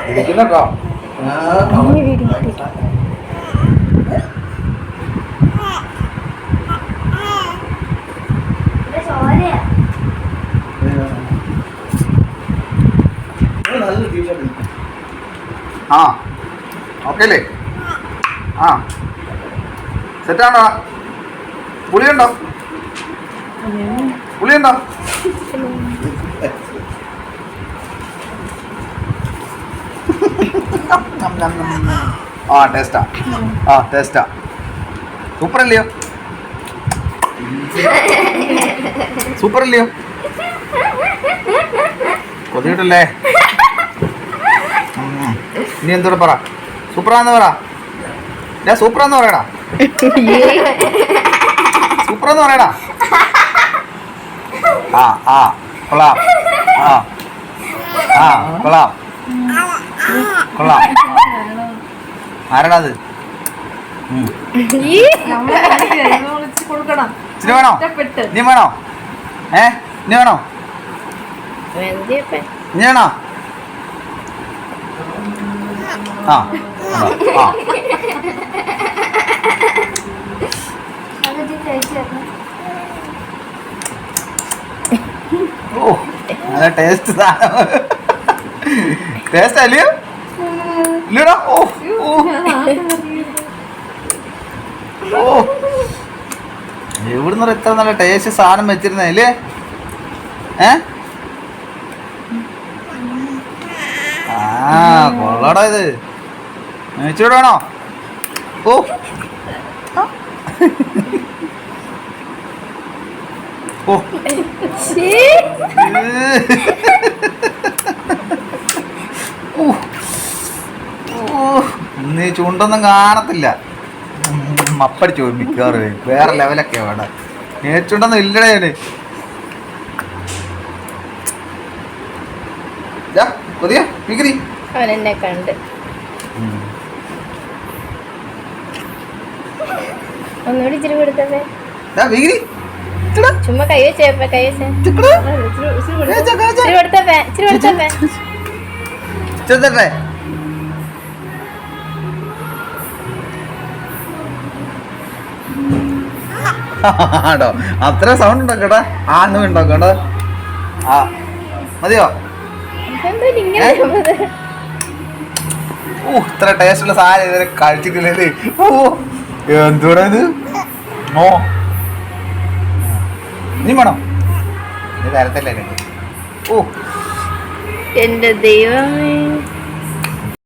ഇരിക്കുന്നോ? ആ ഓക്കെ അല്ലേ? ആ സെറ്റാണോ? പുളിയുണ്ടോ? പുളിയുണ്ടോ? ആ ടേസ്റ്റാ. ആ ടേസ്റ്റാ. സൂപ്പർ അല്ലയോ? സൂപ്പർ അല്ലയോ? കൊതിയിട്ടല്ലേ? ഇനി എന്തോടെ പറ? സൂപ്പറാന്ന് പറ. ഞാൻ സൂപ്പറാന്ന് പറയടാ. സൂപ്പറാന്ന് പറയടാ. ആ ആ കൊള്ളാം. ആ ആ കൊള്ളാം കൊള്ളാം. ആരടാ അത്? ഇച്ചിരി വേണോ? നീ വേണോ? ഇനി വേണോ? ഇനി വേണോ? ആ ആ ഓ നല്ല ടേസ്റ്റ് സാധനം. ടേസ്റ്റ് അല്ലയോ? ഇല്ലടാ. ഓ ഓ ഓ എവിടുന്ന ഇത്ര നല്ല ടേസ്റ്റ് സാധനം വെച്ചിരുന്നല്ലേ? ആ കൊള്ളടാ ഇത്. മേടിച്ചോട് വേണോ? ഓ ഓ നീ ചുണ്ടൊന്നും കാണത്തില്ല. മപ്പടിച്ചു പോയി മിക്കവാറ്. വേറെ ലെവലൊക്കെ വേണ്ട. മേടിച്ചുണ്ടൊന്നും ഇല്ലടേ അവന്. കൊതിയ മിക്കറി അവനെന്നെ കണ്ട് ഒന്നുകൂടി ഇച്ചിരി കൊടുത്തേ. ചുമ്മാ കൈ വെച്ചേ കൈ വെച്ചേ ഇച്ചിരി കൊടുത്തേ ഇച്ചിരി കൊടുത്തേ. ആണോ? അത്ര സൗണ്ട് ഉണ്ടാക്കട്ടെ. ആണോ ഉണ്ടാക്കണ്ട? ആ മതിയോ? ഇത്ര ടേസ്റ്റുള്ള സാധനം ഇതുവരെ കഴിച്ചിട്ടില്ലേ? ഓ എന്തോടാ ഇത്? ഓ നീ വേണോ? നീ തരത്തില്ലേ? ഓ എന്റെ ദൈവമേ.